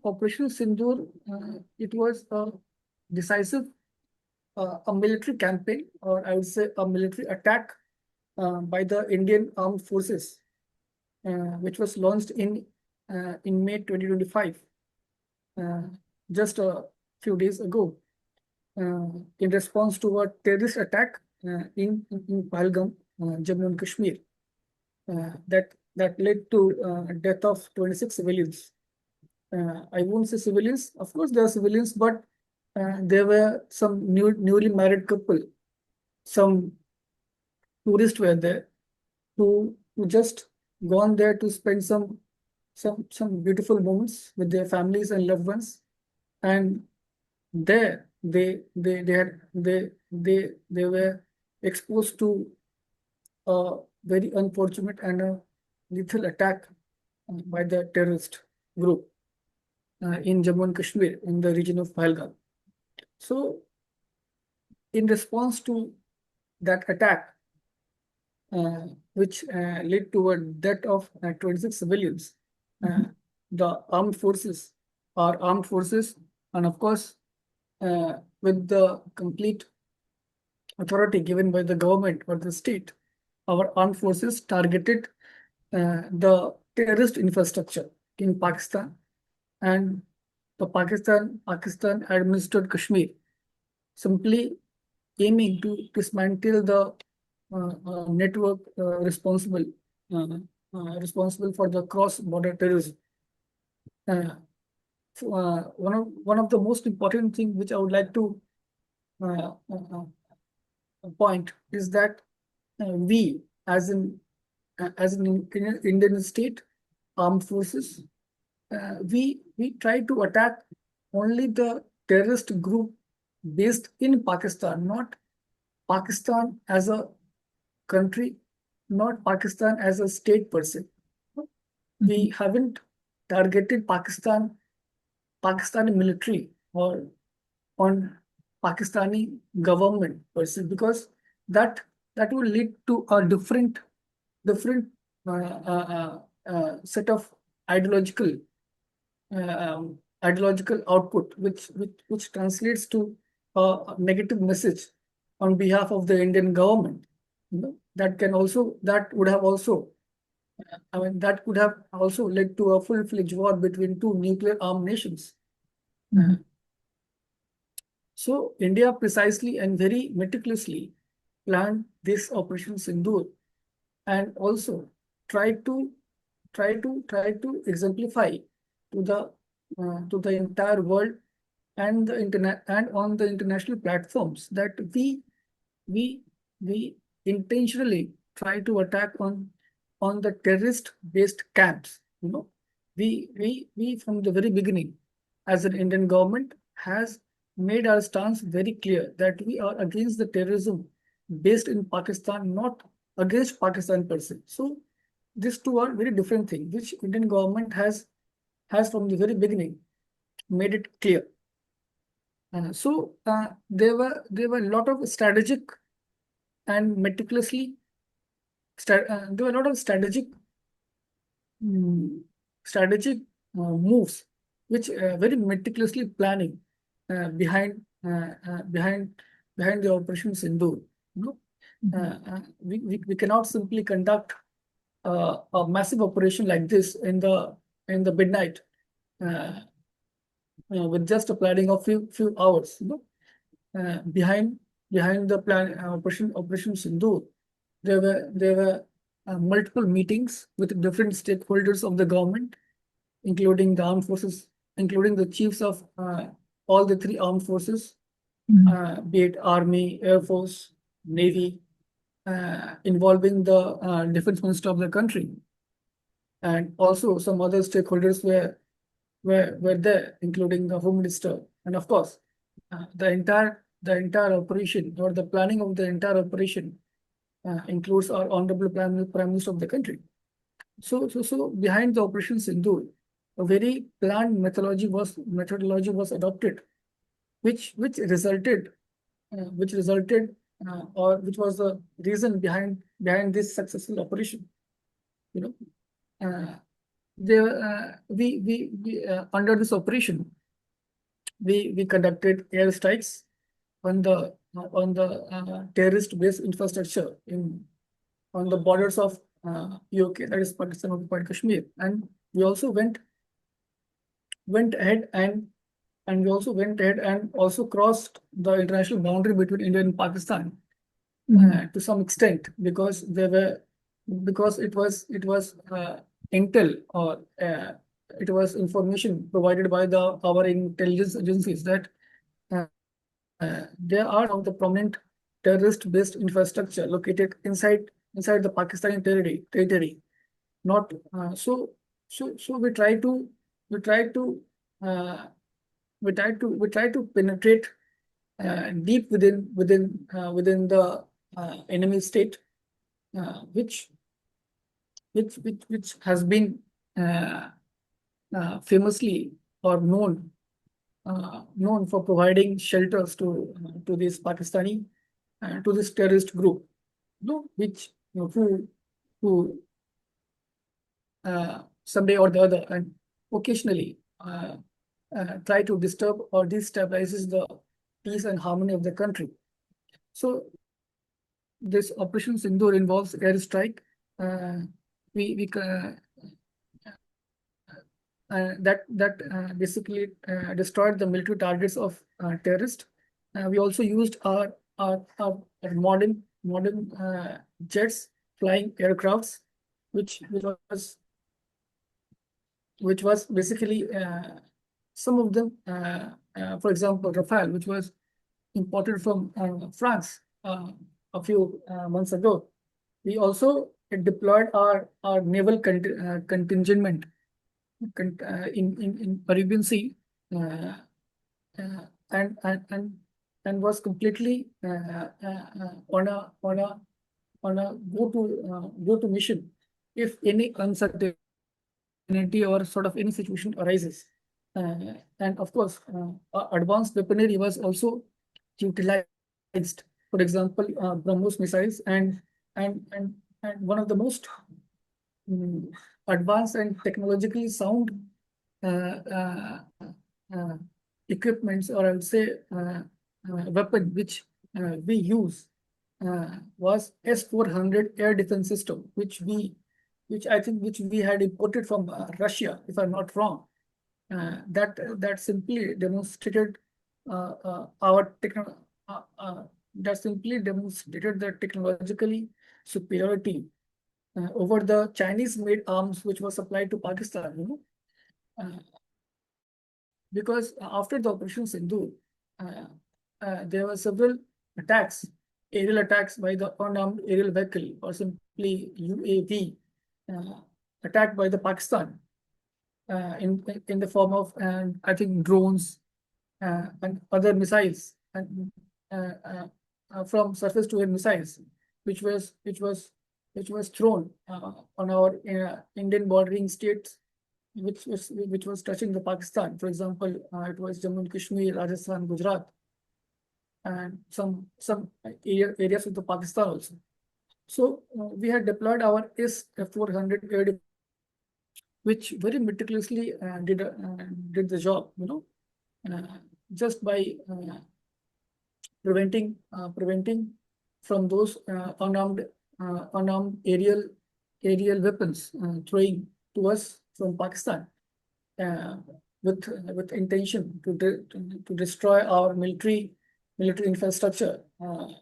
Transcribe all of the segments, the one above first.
Operation Sindoor, it was a decisive, a military campaign, or I would say a military attack by the Indian Armed Forces, which was launched in May 2025, uh, just a few days ago, in response to a terrorist attack in Pahalgam, Jammu and Kashmir, that led to death of 26 civilians. I won't say civilians. Of course, there are civilians, but there were some newly married couple, some tourists were there who just gone there to spend some beautiful moments with their families and loved ones, and there they were exposed to a very unfortunate and a lethal attack by the terrorist group in Jammu and Kashmir in the region of Pahalgam. So, in response to that attack, which led to a death of 26 civilians, the armed forces, our armed forces, and of course, with the complete authority given by the government or the state, our armed forces targeted the terrorist infrastructure in Pakistan and the Pakistan administered Kashmir, simply aiming to dismantle the network responsible for the cross-border terrorism. Uh, one of the most important thing which I would like to uh, uh, point is that we, as an Indian state armed forces, we try to attack only the terrorist group based in Pakistan, not Pakistan as a country, not Pakistan as a state per se. We haven't targeted Pakistani military or on Pakistani government per se, because that that will lead to a different set of ideological ideological output, which translates to a negative message on behalf of the Indian government. That would have also, I mean, that could have also led to a full-fledged war between two nuclear armed nations. So India precisely and very meticulously planned this Operation Sindoor, and also tried to try to exemplify to the entire world and the internet and on the international platforms that we we intentionally try to attack on the terrorist based camps. We from the very beginning, as an Indian government, has made our stance very clear that we are against the terrorism based in Pakistan, not against Pakistan per se. So these two are very different things, which Indian government has from the very beginning made it clear. There were a lot of strategic and meticulously there were a lot of mm, strategic moves which very meticulously planning uh, behind uh, uh, behind behind the Operation Sindoor. You know, we cannot simply conduct a massive operation like this in the midnight, uh, with just a planning of few hours. Behind the plan Operation Sindoor, there were multiple meetings with different stakeholders of the government, including the armed forces, including the chiefs of all the three armed forces, be it Army, Air Force, Navy, involving the Defense Minister of the country, and also some other stakeholders were there, including the Home Minister, and of course, the entire operation, or the planning of the entire operation, includes our Honorable Prime Minister of the country. So behind the Operation Sindoor, a very planned methodology was adopted, which resulted, or which was the reason behind this successful operation. You know, uh, under this operation, we conducted airstrikes on the terrorist-based infrastructure on the borders of POK, that is Pakistan occupied Kashmir, and we also went ahead and we also went ahead and also crossed the international boundary between India and Pakistan to some extent, because it was intel, or it was information provided by our intelligence agencies that there are some of the prominent terrorist-based infrastructure located inside the Pakistani territory. Not so we try to uh, we try to penetrate deep within the enemy state, which has been uh, famously or known for providing shelters to this Pakistani to this terrorist group, which who someday or the other and occasionally try to disturb or destabilizes the peace and harmony of the country. So this Operation Sindoor involves airstrike. We that basically destroyed the military targets of terrorists. We also used our modern jets, flying aircrafts, which was basically some of them, for example, Rafale, which was imported from France a few months ago. We also deployed our naval contingent in Arabian Sea, uh, and was completely on a go to mission if any uncertainty or sort of any situation arises. And of course, advanced weaponry was also utilized. For example, BrahMos missiles and one of the most mm, advanced and technologically sound uh, uh, uh, equipments, or I would say weapon which we use was S-400 air defense system, which I think which we had imported from Russia, if I'm not wrong. That simply demonstrated our techno that simply demonstrated the technologically superiority over the Chinese-made arms which were supplied to Pakistan. Uh, because after the Operation Sindoor, uh, there were several attacks, aerial attacks by the unarmed aerial vehicle, or simply UAV, uh, attacked by the Pakistan in the form of, I think, drones and other missiles, and from surface to air missiles, which was which was which was thrown on our Indian bordering states, which was touching the Pakistan. For example, it was Jammu and Kashmir, Rajasthan, Gujarat, and some areas of the Pakistan also. So we had deployed our S-400 air, which very meticulously did the job, uh, just by preventing from those unarmed aerial weapons throwing to us from Pakistan, uh, with intention to destroy our military infrastructure,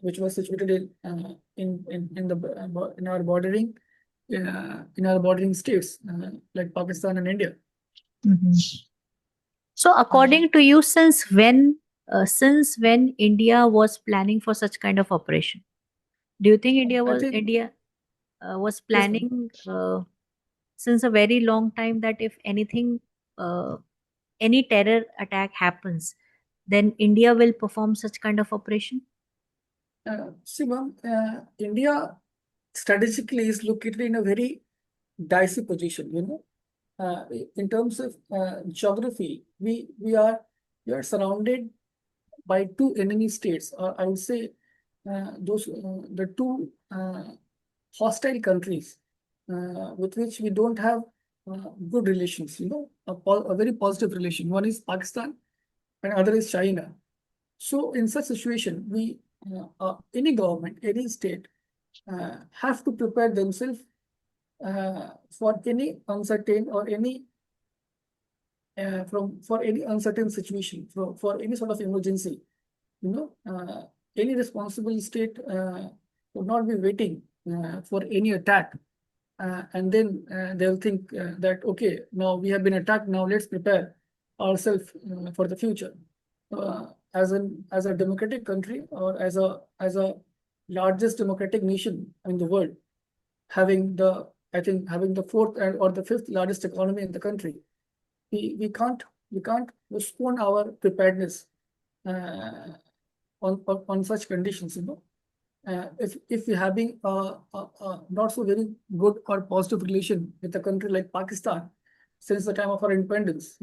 which was situated in our bordering states like Pakistan and India. Mhm. So, according to you, since when India was planning for such kind of operation? Do you think I think India was yes, ma'am. planning since a very long time that if anything, any terror attack happens, then India will perform such kind of operation? See, ma'am, India strategically is located in a very dicey position. In terms of geography, we are surrounded by two enemy states, or I would say the two hostile countries with which we don't have good relations, a very positive relation. One is Pakistan and other is China. So in such situation, any government, any state have to prepare themselves for any uncertain or any for any uncertain situation, for any sort of emergency. You know, any responsible state would not be waiting for any attack, and then they'll think that okay, now we have been attacked. Now let's prepare ourselves for the future. As a democratic country or as a largest democratic nation in the world, having the I think having the fourth or the fifth largest economy in the country, we can't postpone our preparedness uh, on such conditions. If we're having a not so very good or positive relation with a country like Pakistan since the time of our independence,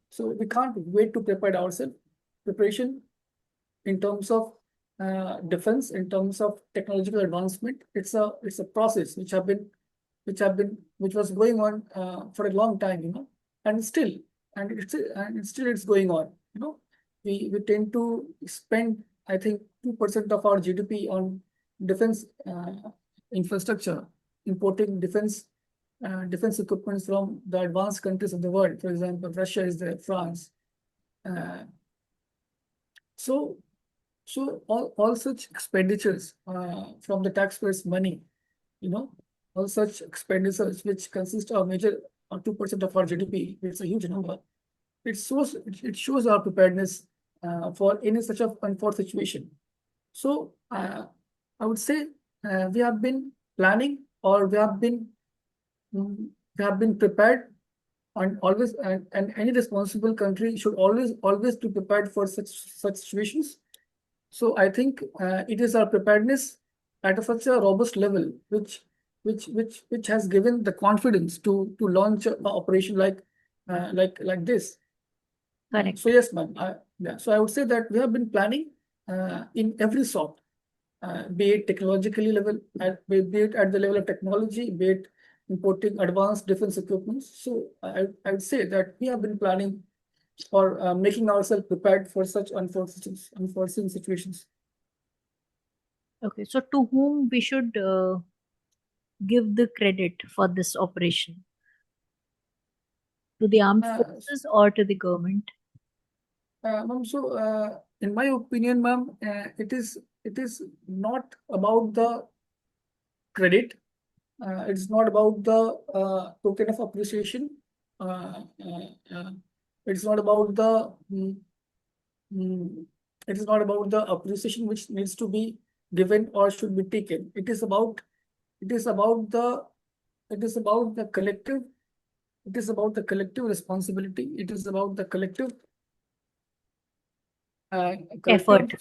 so we can't wait to prepare ourselves. Preparation in terms of defense, in terms of technological advancement, it's a process which was going on for a long time, and still it's going on. We tend to spend, I think, 2% of our GDP on defense infrastructure, importing defense equipment from the advanced countries of the world. For example, Russia is there, France. Uh, so all such expenditures from the taxpayers' money, you know, all such expenditures which consist of major 2% of our GDP, it's a huge number. It shows our preparedness for any such of unforeseen situation. So I would say we have been planning, or we have been prepared, and always and any responsible country should always be prepared for such situations. So I think it is our preparedness at such a robust level which has given the confidence to launch a operation like this. So Correct. yes, ma'am. Yeah. So I would say that we have been planning in every sort, be it technologically level, be it at the level of technology, be it importing advanced defense equipment. So I would say that we have been planning or making ourselves prepared for such unforeseen situations. Okay. So to whom we should give the credit for this operation? To the armed Uh, forces or to the government? Ma'am, so in my opinion, ma'am, it is not about the credit. It's not about the token of appreciation. Uh, uh, uh, it's not about the mm, it is not about the appreciation which needs to be given or should be taken. It is about the it is about the collective. It is about the collective responsibility. It is about the collective Effort.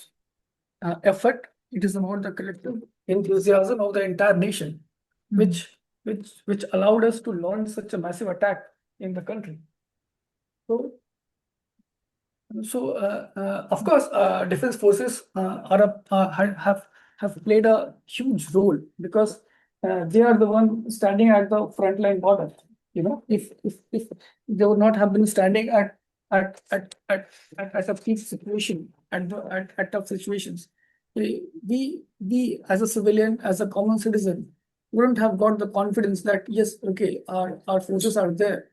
effort. It is about the collective enthusiasm of the entire nation, Hmm. which allowed us to launch such a massive attack in the country. So, of course, defense forces have played a huge role because they are the one standing at the front line border. If they would not have been standing at at at at a peak situation, at tough situations, we as a civilian, as a common citizen, wouldn't have got the confidence that yes, okay, our forces are there.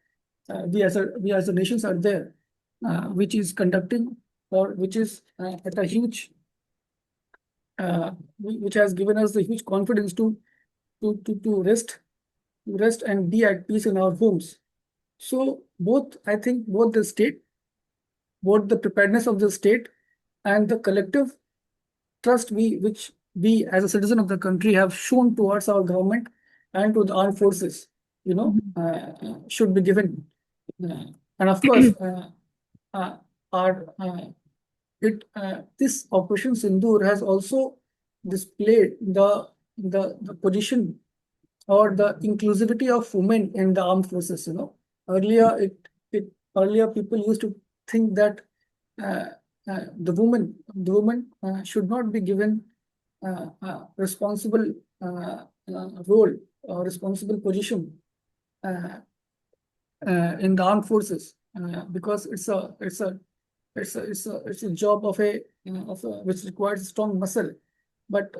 We as a nations are there, which is conducting, or which is at a huge, which has given us the huge confidence to rest and be at peace in our homes. So I think both the preparedness of the state and the collective trust which we as a citizen of the country have shown towards our government and to the armed forces, Mhm. should be given. And of course, uh, our this Operation Sindoor has also displayed the position or the inclusivity of women in the armed forces. Earlier it earlier people used to think that uh, the woman should not be given responsible role or responsible position uh, in the armed forces, because it's a job which requires strong muscle. But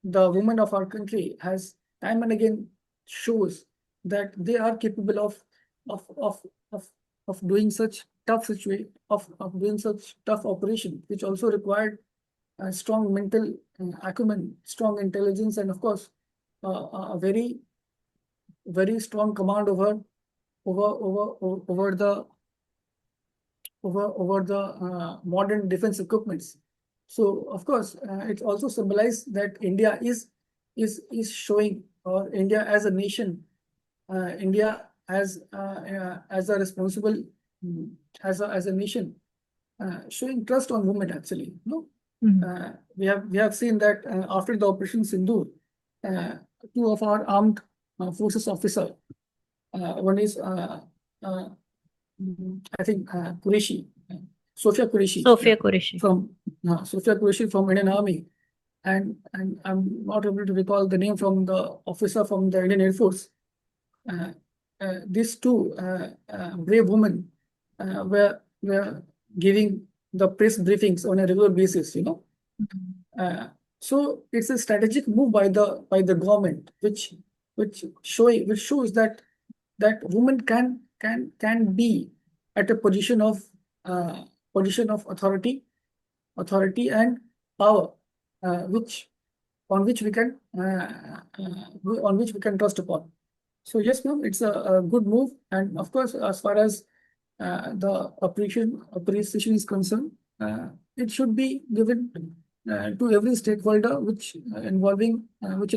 the women of our country has time and again shows that they are capable of of of, of doing such of doing such tough operation, which also required strong mental acumen, strong intelligence, and of course a very strong command over over over the over the modern defense equipments. So of course, it also symbolized that India is showing, or India as a nation, India as a responsible, mm, as a nation, showing trust on women actually. No, Mhm. we have seen that after the Operation Sindoor, uh, two of our armed forces officer, one is uh, I think Qureshi, Sophia Qureshi, Sophia Qureshi. from Sophia Qureshi from Indian Army, and I'm not able to recall the name from the officer from the Indian Air Force. Uh, these two brave women were giving the press briefings on a regular basis. Mhm. So it's a strategic move by the government, which shows that women can be at a uh, position of authority and power, which on which we can on which we can trust upon. So yes, ma'am, it's a good move, and of course, as far as the appreciation is concerned, it should be given to every stakeholder which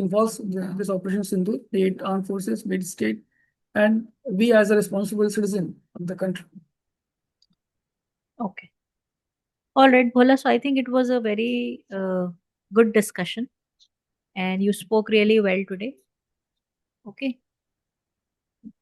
involves this Operation Sindhu, be it armed forces, be it state, and we as a responsible citizen of the country. Okay. All right, Bhola. So I think it was a very good discussion, and you spoke really well today. Okay.